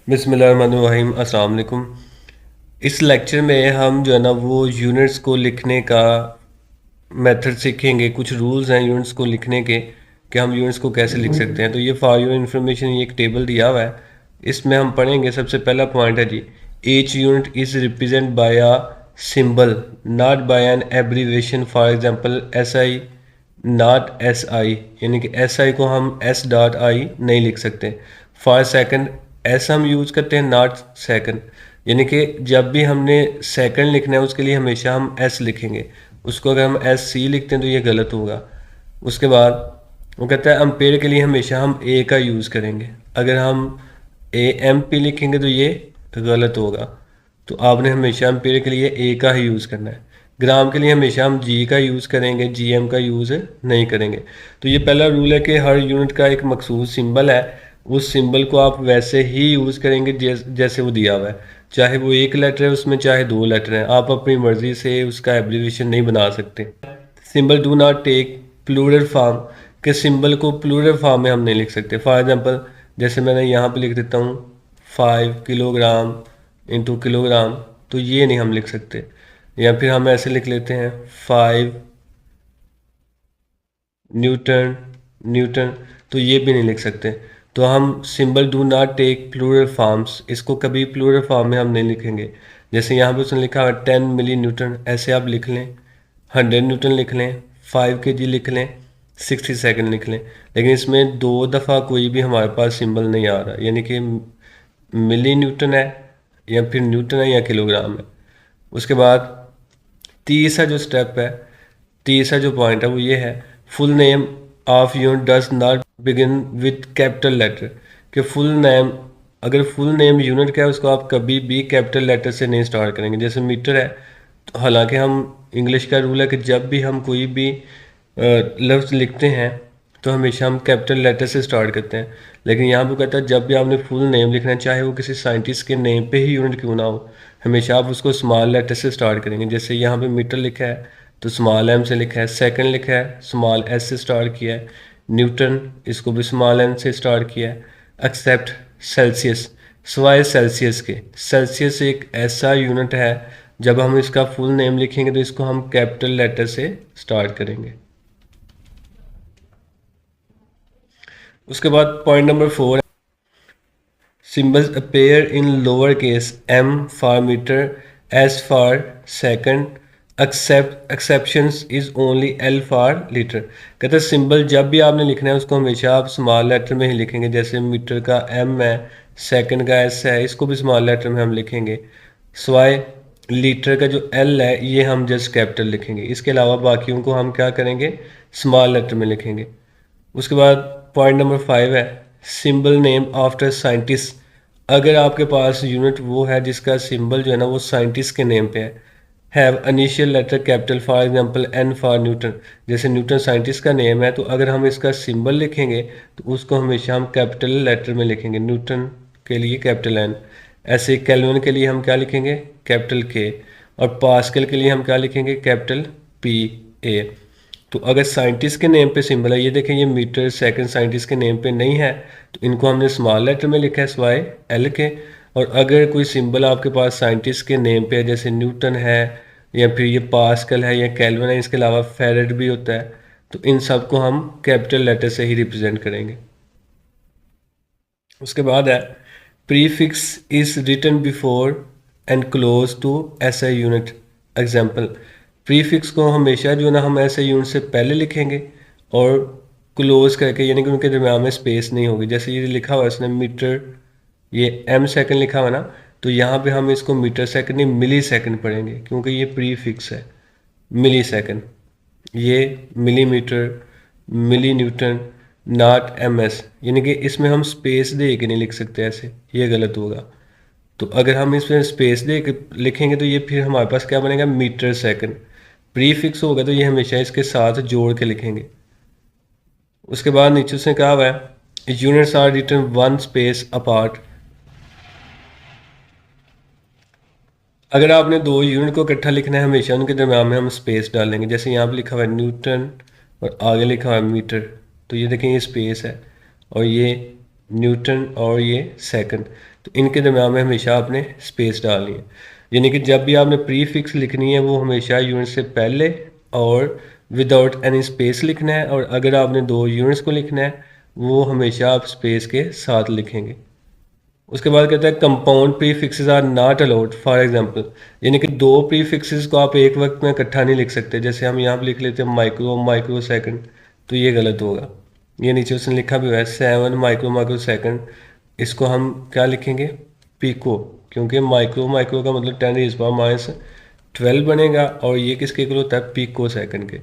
बिस्मिल्लाहिर्रहमानिर्रहीम, अस्सलाम वालेकुम। इस लेक्चर में हम जो है ना वो यूनिट्स को लिखने का मेथड सीखेंगे। कुछ रूल्स हैं यूनिट्स को लिखने के कि हम यूनिट्स को कैसे लिख सकते हैं। तो ये फॉर योर इन्फॉर्मेशन ये एक टेबल दिया हुआ है, इसमें हम पढ़ेंगे। सबसे पहला पॉइंट है जी, each unit is represent by a symbol not by an abbreviation. For example S I not S I, यानी कि एस आई को हम एस डॉट आई नहीं लिख सकते। फॉर सेकंड एस हम यूज़ करते हैं, नॉट सेकंड, यानी कि जब भी हमने सेकंड लिखना है उसके लिए हमेशा हम एस लिखेंगे। उसको अगर हम एस सी लिखते हैं तो ये गलत होगा। उसके बाद वो कहता है अम्पेयर के लिए हमेशा हम ए का यूज़ करेंगे। अगर हम ए एम पी लिखेंगे तो ये गलत होगा। तो आपने हमेशा अम्पेयर के लिए ए का ही यूज़ करना है। ग्राम के लिए हमेशा हम जी का यूज़ करेंगे, जी एम का यूज़ नहीं करेंगे। तो ये पहला रूल है कि हर यूनिट का एक मखसूस सिंबल है, उस सिंबल को आप वैसे ही यूज़ करेंगे जैसे वो दिया हुआ है। चाहे वो एक लेटर है उसमें, चाहे दो लेटर हैं, आप अपनी मर्ज़ी से उसका एब्रीविएशन नहीं बना सकते। Symbol do not take plural form, के सिंबल को प्लूरल फॉर्म में हम नहीं लिख सकते। फॉर एग्जांपल जैसे मैंने यहाँ पे लिख देता हूँ 5 किलोग्राम इंटू किलोग्राम, तो ये नहीं हम लिख सकते। या फिर हम ऐसे लिख लेते हैं 5 न्यूटन न्यूटन, तो ये भी नहीं लिख सकते। तो हम symbol do not take plural forms, इसको कभी प्लूरल फॉर्म में हम नहीं लिखेंगे। जैसे यहाँ पे उसने लिखा है 10 मिली न्यूटन, ऐसे आप लिख लें। 100 न्यूटन लिख लें, 5 kg लिख लें, 60 सेकेंड लिख लें। लेकिन इसमें दो दफ़ा कोई भी हमारे पास सिंबल नहीं आ रहा, यानी कि मिली न्यूटन है या फिर न्यूटन है या किलोग्राम है। उसके बाद तीसरा जो स्टेप है, तीसरा जो पॉइंट है वो ये है, full name of unit does not begin with capital letter. कि फुल नेम, अगर फुल नेम यूनिट का है उसको आप कभी भी कैपिटल लेटर से नहीं स्टार्ट करेंगे। जैसे मीटर है, तो हालांकि हम इंग्लिश का रूल है कि जब भी हम कोई भी लफ्ज़ लिखते हैं तो हमेशा हम कैपिटल लेटर से स्टार्ट करते हैं। लेकिन यहाँ पे कहता है जब भी आपने फुल नेम लिखना है, चाहे वो किसी साइंटिस्ट के नेम पे ही यूनिट क्यों ना हो, हमेशा आप उसको स्मॉल लेटर से स्टार्ट करेंगे। जैसे यहाँ पे मीटर लिखा है तो स्मॉल एम से लिखा है, सेकंड लिखा है स्मॉल एस से स्टार्ट किया है, न्यूटन इसको भी स्मॉल एन से स्टार्ट किया है। एक्सेप्ट सेल्सियस, सिवाय सेल्सियस के। सेल्सियस एक ऐसा यूनिट है, जब हम इसका फुल नेम लिखेंगे तो इसको हम कैपिटल लेटर से स्टार्ट करेंगे। उसके बाद point number 4, symbols appear in lowercase m for meter, s for second, exceptions is only l for liter। कहते हैं सिंबल जब भी आपने लिखना है उसको हमेशा आप स्मॉल लेटर में ही लिखेंगे। जैसे मीटर का m है, सेकंड का s है, इसको भी स्मॉल लेटर में हम लिखेंगे। स्वाय लीटर का जो l है ये हम जस्ट कैपिटल लिखेंगे। इसके अलावा बाकियों को हम क्या करेंगे, स्मॉल लेटर में लिखेंगे। उसके बाद पॉइंट नंबर 5 है, सिंबल नेम आफ्टर साइंटिस्ट। अगर आपके पास यूनिट वो है जिसका सिंबल जो है ना वो साइंटिस्ट के नेम पे है, have initial letter capital, for example N for Newton. जैसे न्यूटन साइंटिस्ट का नेम है, तो अगर हम इसका सिंबल लिखेंगे तो उसको हमेशा हम कैपिटल लेटर में लिखेंगे, न्यूटन के लिए कैपिटल एन। ऐसे केल्विन के लिए हम क्या लिखेंगे, कैपिटल के। और पास्कल के लिए हम क्या लिखेंगे, कैपिटल पी ए। तो अगर साइंटिस्ट के नेम पे सिंबल है, ये देखें ये मीटर सेकंड साइंटिस्ट के नेम पे नहीं है, तो इनको हमने स्मॉल लेटर में लिखा है स्वाय एल के। और अगर कोई सिंबल आपके पास साइंटिस्ट के नेम पे है, जैसे न्यूटन है या फिर ये पास्कल है या केल्विन है, इसके अलावा फेरेड भी होता है, तो इन सब को हम कैपिटल लेटर से ही रिप्रेजेंट करेंगे। उसके बाद है, prefix is written before and close to SI unit. Example, prefix को हमेशा जो है ना हम ऐसे यूनिट से पहले लिखेंगे और क्लोज करके, यानी कि उनके दरम्यान में स्पेस नहीं होगी। जैसे ये लिखा हुआ है इसने मीटर, ये एम सेकंड लिखा हुआ ना, तो यहाँ पे हम इसको मीटर सेकंड नहीं मिली सेकंड पढ़ेंगे, क्योंकि ये प्रीफिक्स है। मिली सेकंड, ये millimetre, millinewton, not M S, यानी कि इसमें हम स्पेस दे के नहीं लिख सकते ऐसे, ये गलत होगा। तो अगर हम इसमें स्पेस दे के लिखेंगे तो ये फिर हमारे पास क्या बनेगा, मीटर सेकंड। प्रीफिक्स होगा तो ये हमेशा इसके साथ जोड़ के लिखेंगे। उसके बाद नीचे उसने कहा हुआ है, units are written one space apart. अगर आपने दो यूनिट को इकट्ठा लिखना है, हमेशा उनके दरम्यान में हम स्पेस डालेंगे। जैसे यहाँ पे लिखा हुआ है न्यूटन और आगे लिखा हुआ है मीटर, तो ये देखें ये स्पेस है, और ये न्यूटन और ये सेकंड। तो इनके दरम्यान में हमेशा आपने स्पेस डालनी है, यानी कि जब भी आपने प्री फिक्स लिखनी है वो हमेशा यूनिट से पहले और विदाउट एनी स्पेस लिखना है, और अगर आपने दो यूनिट्स को लिखना है वो हमेशा आप स्पेस के साथ लिखेंगे। उसके बाद कहता है compound prefixes are not allowed for example, यानी कि दो प्री फिक्सेज को आप एक वक्त में इकट्ठा नहीं लिख सकते। जैसे हम यहाँ पे लिख लेते हैं माइक्रो माइक्रो सेकंड, तो ये गलत होगा। ये नीचे उसने लिखा भी हुआ है 7 माइक्रो माइक्रो सेकंड, इसको हम क्या लिखेंगे, पीको, क्योंकि माइक्रो माइक्रो का मतलब 10⁻⁻12 बनेगा, और ये किसके इक्वल होता है, पीको सेकंड के।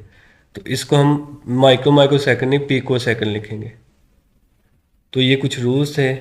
तो इसको हम माइक्रो माइक्रो सेकंड नहीं पीको सेकंड लिखेंगे। तो ये कुछ रूल्स थे।